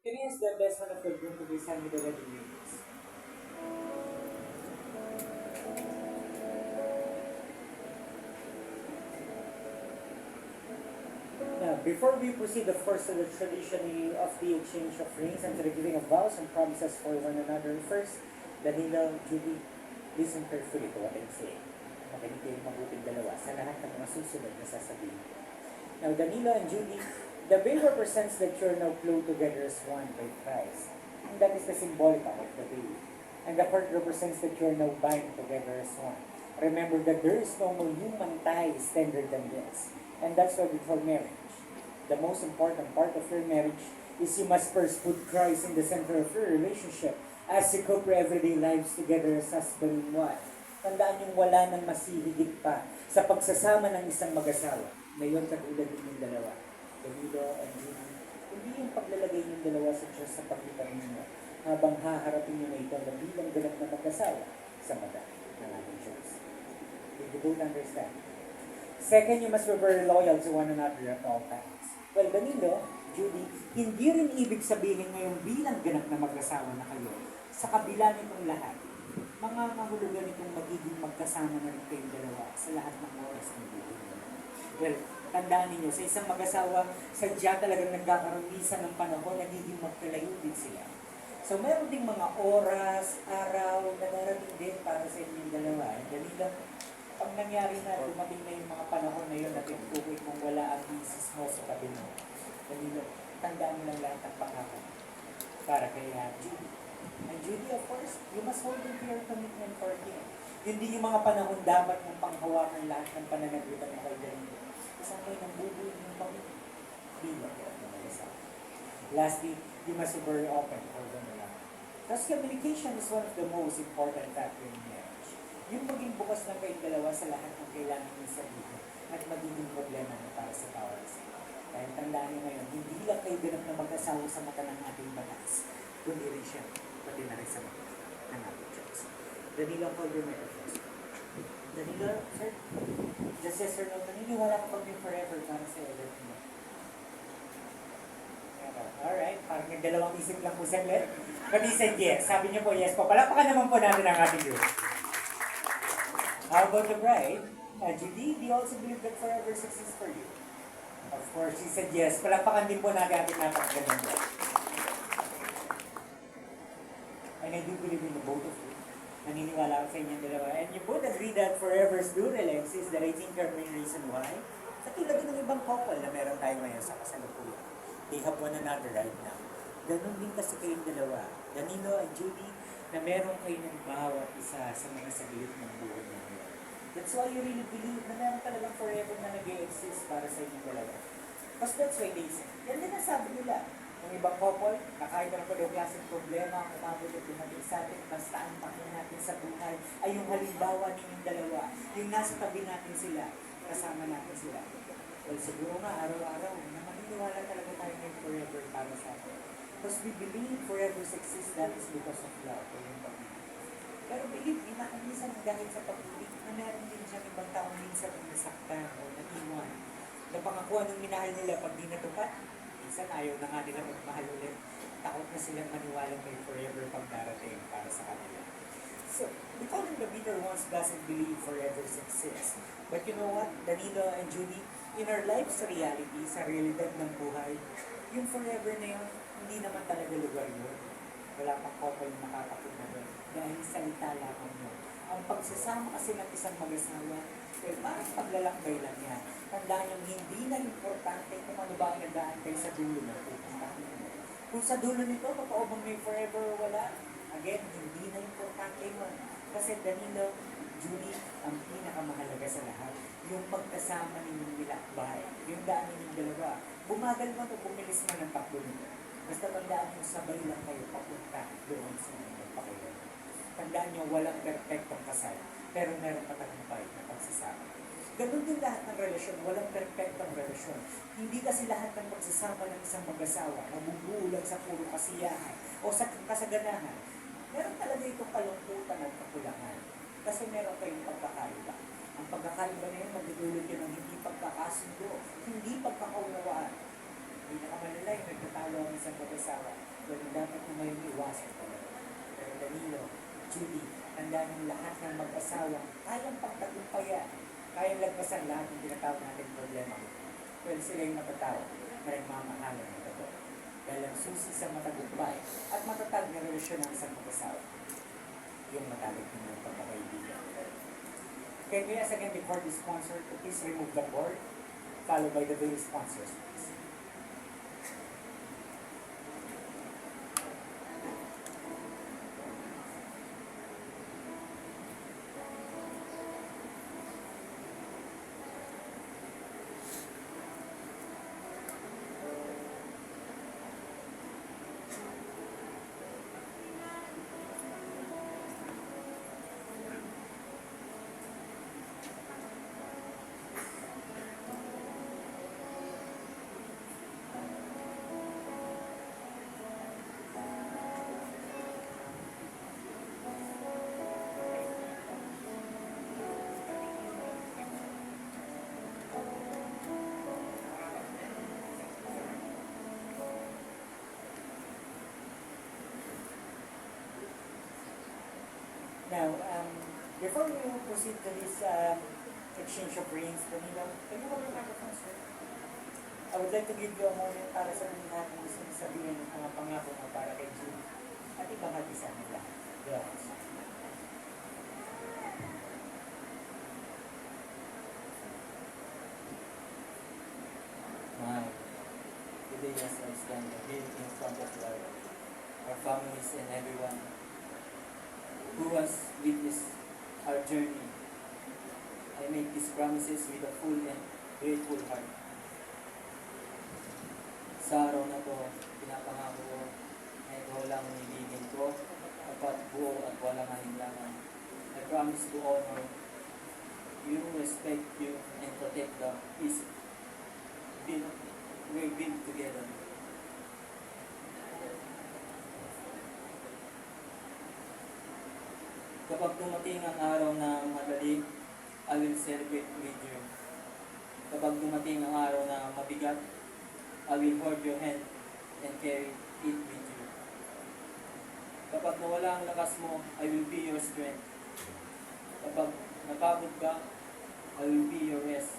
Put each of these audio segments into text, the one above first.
Kini is the best man of the group to be sent with the wedding rings. Now, before we proceed, of course, to the tradition of the exchange of rings and to the giving of vows and promises for one another, first, Danilo, Judy, listen carefully to what I'm saying. Makinig kayong mabuting dalawa sa lahat ng mga susunod na sasabihin. Now, Danilo and Judy, the veil represents that you're now glued together as one by Christ. And that is the symbolic of the veil. And the heart represents that you're now bind together as one. Remember that there is no more human ties tender than this. And that's why we call marriage. The most important part of your marriage is you must first put Christ in the center of your relationship as you cope your everyday lives together as husband and wife. Tandaan yung wala nang masihigit pa sa pagsasama ng isang mag-asawa. Ngayon, katulad ninyong dalawa, Danilo and Judy, hindi yung paglalagay ng dalawa sa Diyos sa pagitan ninyo habang haharapin nyo na ito na bilang ganap na mag-asawa sa mata ng ating Diyos. Did you both understand? Second, you must be very loyal to one another at all times. Well, Danilo, Judy, hindi rin ibig sabihin ngayong bilang ganap na mag-asawa na kayo sa kabila nitong lahat. Mga mahulugan itong magiging magkasama na rin kayong dalawa sa lahat ng oras ng buhay. Well, tandaan ninyo, sa isang mag-asawa, sadya talagang nagkakaroon minsan ng panahon, nagiging magkalayo din sila. So, meron ding mga oras, araw, na darating din para sa inyong dalawa. Danilo, pag nangyari na, dumating na yung mga panahon na yun na tinutukoy kung wala ang misis mo sa tabi mo. Danilo, tandaan mo lang lahat ng pangako para kay Judy. And Judy, of course, you must hold on to your commitment for him. Hindi yung mga panahon dapat mong panghawakan lahat ng pananagutan ng kay Danilo. Isang kayo ng bubuin ng pamilya. Bilang yan ng isa. Lastly, you must be very open for one another. Because communication is one of the most important factors in marriage. Yung maging bukas ng kayong dalawa sa lahat ng kailangan niyo sabihin at magiging problema na para sa bawat isa. Dahil tandaan niyo ngayon, hindi lang kayo ganap na mag-asawa sa mata ng ating batas, kundi rin siya, pati na rin sa mata ng ating Diyos. Danilo, call your microphone. Danilo, sir? Just yes or no, naniniwala ka pag forever para sa everything mo. Alright, parang nagdalawang isip lang po saglit. But he said yes. Sabi niyo po yes po. Palapakan naman po natin ang ating Diyos. How about the bride? Judy, do you also believe that forever exists for you? Of course, she said yes. Palapakan din po natin ating napakaganda. And I do believe in the both of you. Naniniwala ako sa inyong dalawa. And you both agree that forever's do really exist. That I think your main reason why. Sa tulad ng ibang couple na meron tayo ngayon sa kasalukuyan. They have one another right now. Ganon din kasi kayong dalawa. Danilo and Judy, na meron kayo ng bawat isa sa mga saglit ng buhay ninyo. That's why you really believe na meron talagang forever na nag-e-exist para sa inyong dalawa. Because that's why they say. Yan din ang sabi nila. Yung ibang couple, na kahit ano pa daw klaseng problema ang umabot at dumating sa atin, basta ang pakin natin sa buhay ay yung halimbawa ninyong dalawa. Yung nasa tabi natin sila, kasama natin sila. Well, siguro nga, araw-araw, na maniniwala talaga tayo ng forever para sa atin. Because we believe forever exists, that is because of love o yung pag-ibig. Pero believe me, na minsan dahil sa pag-ibig, na meron din siyang ibang taong minsan na nasaktan o naiwan. Napangakuan ng minahal nila pag di natupad. Minsan ayaw na nga nila magmahal ulit. Takot na silang maniwala may forever pag darating para sa kanila. So, we call them the bitter ones doesn't believe forever exists. But you know what? Danilo and Judy, in our life's reality, sa realidad ng buhay, yung forever na yun, hindi naman talaga lugar yun. Wala pang couple na nakakapuna doon. Dahil salita lamang yun. Ang pagsasama kasi ng isang mag-asawa, well, parang paglalakbay lang yan. Tandaan yung hindi na importante kung ano ba ang nag-aantay sa dulo na pupuntahan mo. Kung sa dulo nito, totoo bang may forever o wala? Again, hindi na importante mo. Kasi Danilo, Julie, ang pinakamahalaga sa lahat, yung pagkasama ninyong nilakbay, yung daan ninyong dalawa. Bumagal mo ito, bumilis mo ng takbo nito. Basta tandaan nyo, sabay lang kayo papunta doon sa inyong pakilan. Tandaan nyo, walang perfectong kasal, pero meron patagumpay na pagsasama. Ganun din lahat ng relasyon, walang perfectong relasyon. Hindi kasi lahat ng pagsasama ng isang mag-asawa mabubuo lang sa puro kasiyahan o sa kasaganahan. Meron talaga itong kalungkutan at kakulangan. Kasi meron kayong pagkakaiba. Ang pagkakaiba na yun, magdudulot yun ng hindi pagkakasundo, hindi pagkakaunawaan. Pinakamalala yung nagtatalo ang isang mag-asawa. Well, dapat na may iwasan talaga. Pero Danilo, Judy, handa ng lahat ng mag-asawa, kayang pagtagumpayan, kayang lagpasan lahat ng tinatawag natin problema. Well, sila yung matatawag na nagmamahalan ng totoo. Dahil ang susi sa matagumpay at matatag na relasyon ng isang mag-asawa, yung matalik ng pagkakaibigan. Can we ask again before the sponsor to please remove the board, followed by the very sponsors, please. Now, before we proceed to this exchange of rings, Danilo, can you hold your microphone, sir? I would like to give you a moment para sa mga lahat ng gusto mong sabihin ng mga pangako mo para kay Julie at ibahagi sa nila. Yes. My today as I stand here in front of God, our families and everyone who has witnessed our journey, I make these promises with a full and grateful heart. Sa araw na to, pinapangako ko na ikaw lang ang ibigin ko, tapat, buo at walang alinlangan. I promise to honor you, respect you, and protect the peace we build together. Kapag dumating ang araw na madali, I will celebrate with you. Kapag dumating ang araw na mabigat, I will hold your hand and carry it with you. Kapag nawala ang lakas mo, I will be your strength. Kapag napagod ka, I will be your rest.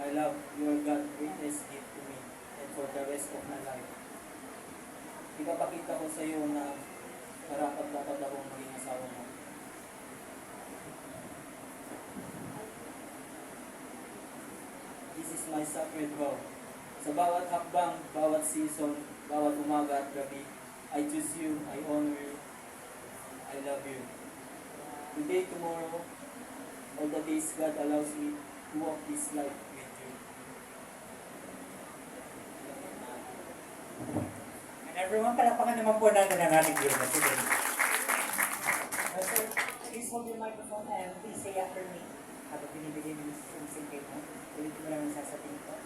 My love, you are God's greatest gift to me and for the rest of my life. Ipapakita ko sa iyo na dapat akong maging asawa mo. This is my sacred vow. Sa bawat hakbang, bawat season, bawat umaga at gabi, I choose you, I honor you, I love you. Today, tomorrow, all the days God allows me to walk this life with you. And everyone, palapakan naman po natin ang ating view na today. Sir, please hold your microphone and please say after me. Habang binibigay mo yung singkate mo, ulit mo lang yung sasabihin ko.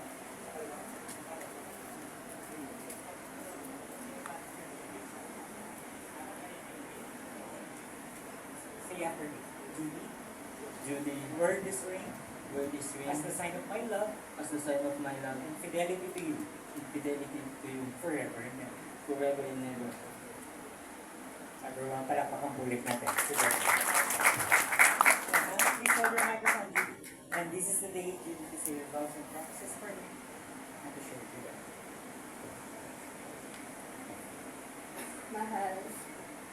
Say after me. Judy, Judy, wear this ring wear this ring as the sign of my love as the sign of my love and fidelity to you and fidelity to you forever and ever. forever and ever. Everyone, palapakan ulit natin. Super. Please hold your microphone, Judy. And this is the day Judy to say your vows and promises for me. And to share with you. Mahal,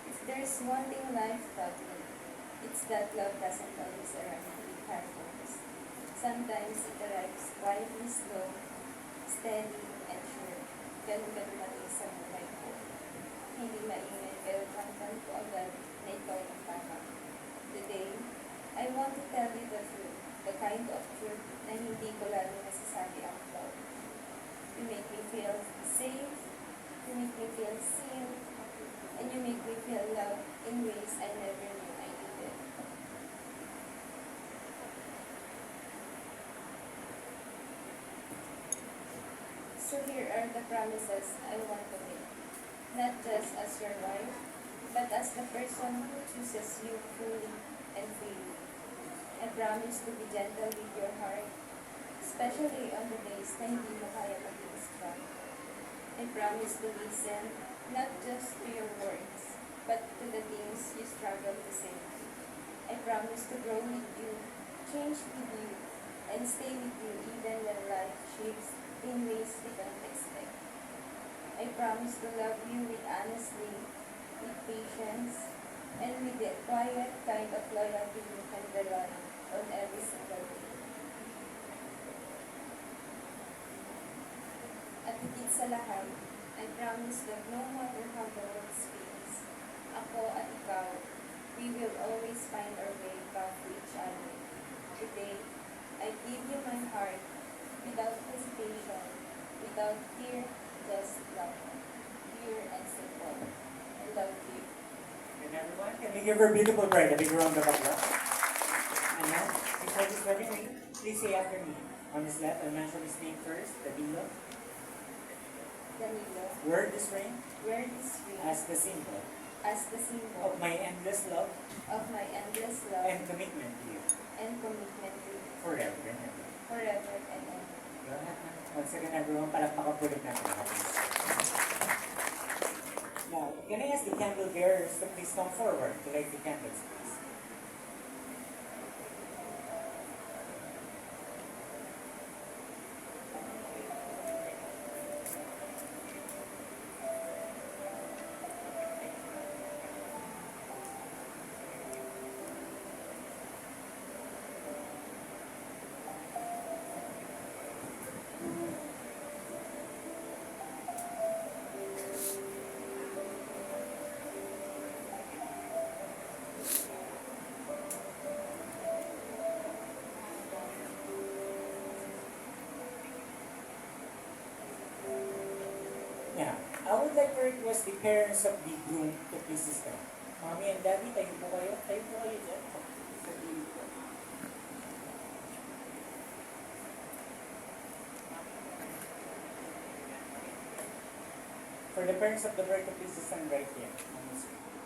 if there's one thing life taught me, it's that love doesn't always arrive with fireworks. Sometimes it arrives quietly slow, steady, and sure. Ganun ka dumating sa buhay ko. Hindi maingay pero tantan ko agad na ikaw ang tama. Today, I want to tell you the truth, the kind of truth na hindi ko lalo nasasabi out loud. You make me feel safe, you make me feel seen, and you make me feel loved in ways I never knew I needed. So here are the promises I want to make, not just as your wife, but as the person who chooses you fully and freely. I promise to be gentle with your heart, especially on the days na hindi mo kaya maging strong. I promise to listen, not just to your words, but to the things you struggle to say. I promise to grow with you, change with you, and stay with you even when life shifts in ways we don't expect. I promise to love you with honesty, with patience, and with the quiet kind of loyalty you can rely on every single day. At higit sa lahat, I promise that no matter how the world spins, ako at ikaw, we will always find our way back to each other. Today, I give you my heart without hesitation, without fear, just love. Pure and simple. I love you. And everyone, can we give her beautiful bride a big round of applause? And now, before this wedding ring, please say after me. On his left, I'll mention his name first, Danilo. Danilo, Wear this ring wear this ring as the symbol as the symbol of my endless love of my endless love and commitment to you and commitment to you forever and ever. forever and ever. Go ahead, ma'am. Once again, everyone, palakpakan po ulit natin ang ating Now, can I ask the candle bearers to please come forward to light the candles, please? Yeah. I would like to request the parents of the groom to please stand. Mommy and Daddy, tayo po kayo. Tayo po kayo dyan. Sa gilid po. For the parents of the bride to please stand right here on the screen.